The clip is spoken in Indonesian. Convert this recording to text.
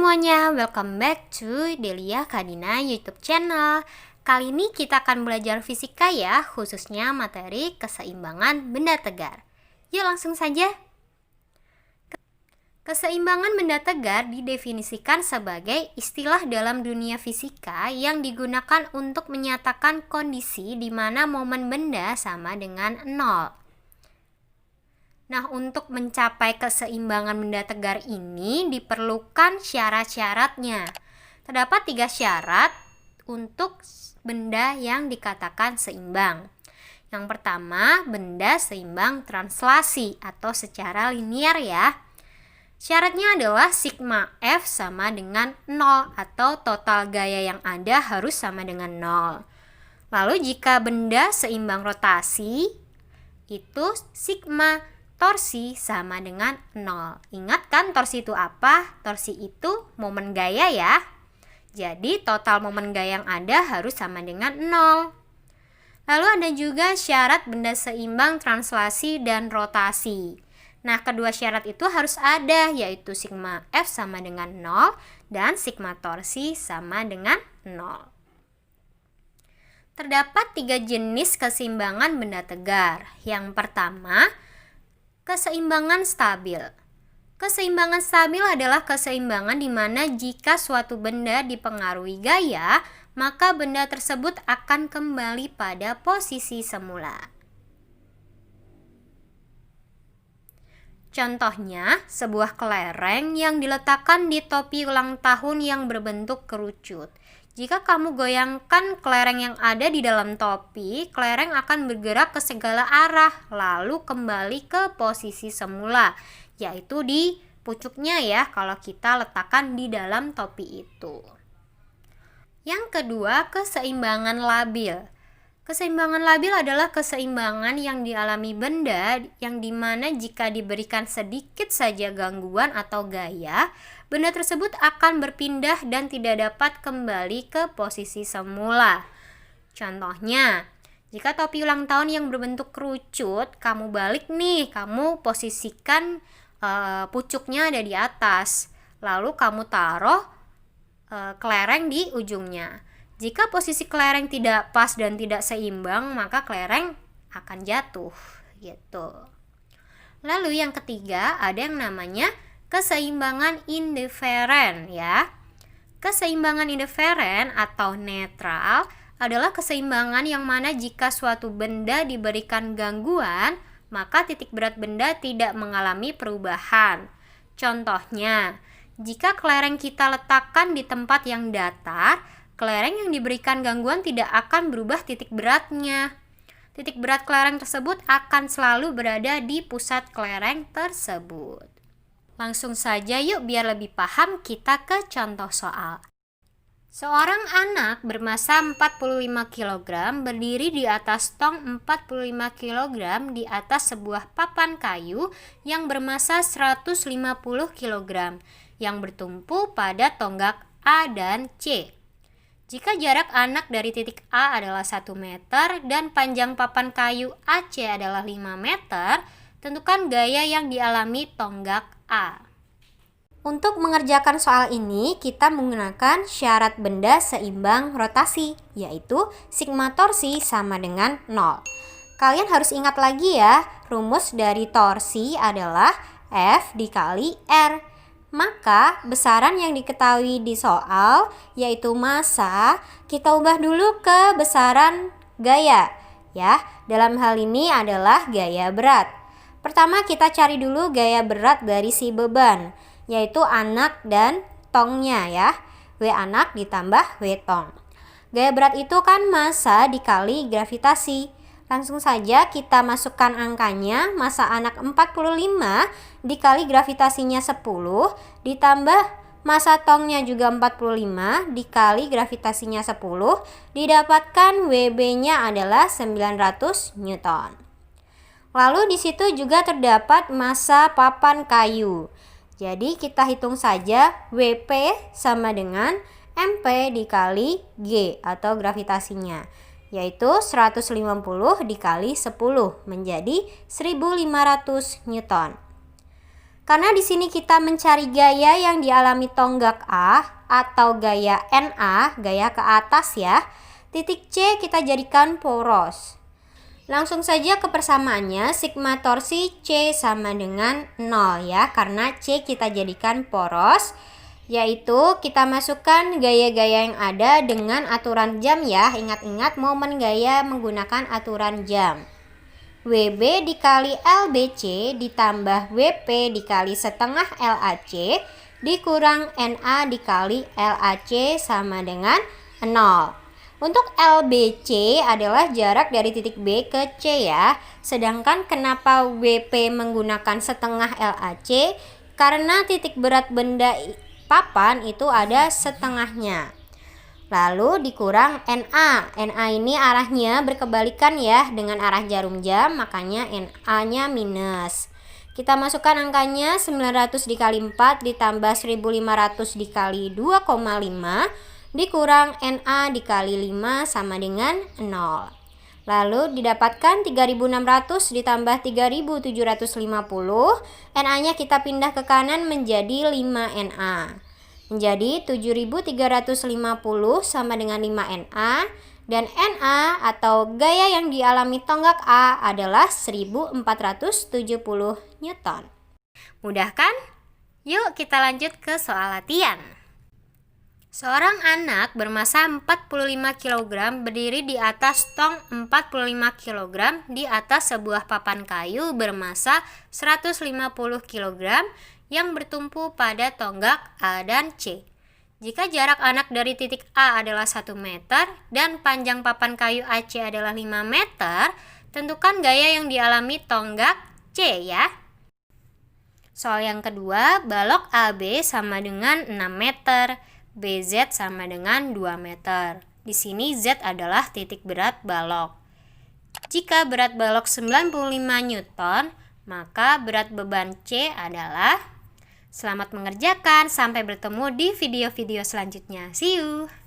semuanya, welcome back to Delia Kadina YouTube channel. Kali ini kita akan belajar fisika ya, khususnya materi keseimbangan benda tegar. Yuk langsung saja. Keseimbangan benda tegar didefinisikan sebagai istilah dalam dunia fisika yang digunakan untuk menyatakan kondisi di mana momen benda sama dengan nol. Nah, untuk mencapai keseimbangan benda tegar ini diperlukan syarat-syaratnya. Terdapat 3 syarat untuk benda yang dikatakan seimbang. Yang pertama, benda seimbang translasi atau secara linear ya. Syaratnya adalah sigma F sama dengan 0 atau total gaya yang ada harus sama dengan 0. Lalu jika benda seimbang rotasi, itu sigma torsi sama dengan 0. Ingat kan torsi itu apa? Torsi itu momen gaya ya. Jadi total momen gaya yang ada harus sama dengan 0. Lalu ada juga syarat benda seimbang translasi dan rotasi. Nah, kedua syarat itu harus ada, yaitu sigma F sama dengan 0 dan sigma torsi sama dengan 0. Terdapat 3 jenis keseimbangan benda tegar. Yang pertama, keseimbangan stabil. Keseimbangan stabil adalah keseimbangan di mana jika suatu benda dipengaruhi gaya, maka benda tersebut akan kembali pada posisi semula. Contohnya, sebuah kelereng yang diletakkan di topi ulang tahun yang berbentuk kerucut. Jika kamu goyangkan kelereng yang ada di dalam topi, kelereng akan bergerak ke segala arah, lalu kembali ke posisi semula, yaitu di pucuknya ya, kalau kita letakkan di dalam topi itu. Yang kedua, keseimbangan labil. Keseimbangan labil adalah keseimbangan yang dialami benda yang dimana jika diberikan sedikit saja gangguan atau gaya, benda tersebut akan berpindah dan tidak dapat kembali ke posisi semula. Contohnya, jika topi ulang tahun yang berbentuk kerucut, kamu balik nih, kamu posisikan pucuknya ada di atas, lalu kamu taruh kelereng di ujungnya. Jika posisi kelereng tidak pas dan tidak seimbang, maka kelereng akan jatuh gitu. Lalu yang ketiga ada yang namanya keseimbangan indiferen ya. Keseimbangan indiferen atau netral adalah keseimbangan yang mana jika suatu benda diberikan gangguan, maka titik berat benda tidak mengalami perubahan. Contohnya, jika kelereng kita letakkan di tempat yang datar, kelereng yang diberikan gangguan tidak akan berubah titik beratnya. Titik berat kelereng tersebut akan selalu berada di pusat kelereng tersebut. Langsung saja yuk biar lebih paham kita ke contoh soal. Seorang anak bermasa 45 kg berdiri di atas tong 45 kg di atas sebuah papan kayu yang bermasa 150 kg yang bertumpu pada tonggak A dan C. Jika jarak anak dari titik A adalah 1 meter dan panjang papan kayu AC adalah 5 meter, tentukan gaya yang dialami tonggak A. Untuk mengerjakan soal ini, kita menggunakan syarat benda seimbang rotasi, yaitu sigma torsi sama dengan 0. Kalian harus ingat lagi ya, rumus dari torsi adalah F dikali R. Maka besaran yang diketahui di soal yaitu massa kita ubah dulu ke besaran gaya ya. Dalam hal ini adalah gaya berat. Pertama kita cari dulu gaya berat dari si beban yaitu anak dan tongnya ya. W anak ditambah W tong. Gaya berat itu kan massa dikali gravitasi. Langsung saja kita masukkan angkanya, massa anak 45 dikali gravitasinya 10 ditambah massa tongnya juga 45 dikali gravitasinya 10 didapatkan WB-nya adalah 900 Newton. Lalu di situ juga terdapat massa papan kayu. Jadi kita hitung saja WP sama dengan MP dikali G atau gravitasinya, yaitu 150 dikali 10 menjadi 1500 Newton. Karena di sini kita mencari gaya yang dialami tonggak A atau gaya NA, gaya ke atas ya. Titik C kita jadikan poros. Langsung saja ke persamaannya, sigma torsi C sama dengan 0 ya, karena C kita jadikan poros, yaitu kita masukkan gaya-gaya yang ada dengan aturan jam ya. Ingat-ingat momen gaya menggunakan aturan jam. WB dikali LBC ditambah WP dikali setengah LAC dikurang NA dikali LAC sama dengan 0. Untuk LBC adalah jarak dari titik B ke C ya. Sedangkan kenapa WP menggunakan setengah LAC? Karena titik berat benda papan itu ada setengahnya. Lalu dikurang NA. NA ini arahnya berkebalikan ya dengan arah jarum jam, makanya NA-nya minus. Kita masukkan angkanya 900 dikali 4 ditambah 1500 dikali 2,5 dikurang NA dikali 5 sama dengan 0. Lalu didapatkan 3600 ditambah 3750. NA-nya kita pindah ke kanan menjadi 5 NA. Menjadi 7350 sama dengan 5 NA, dan NA atau gaya yang dialami tonggak A adalah 1470 Newton. Mudah kan? Yuk kita lanjut ke soal latihan. Seorang anak bermasa 45 kg berdiri di atas tong 45 kg di atas sebuah papan kayu bermasa 150 kg yang bertumpu pada tonggak A dan C. Jika jarak anak dari titik A adalah 1 meter dan panjang papan kayu AC adalah 5 meter, tentukan gaya yang dialami tonggak C ya. Soal yang kedua, balok AB sama dengan 6 meter, BZ sama dengan 2 meter. Di sini Z adalah titik berat balok. Jika berat balok 95 Newton, maka berat beban C adalah. Selamat mengerjakan, sampai bertemu di video-video selanjutnya. See you!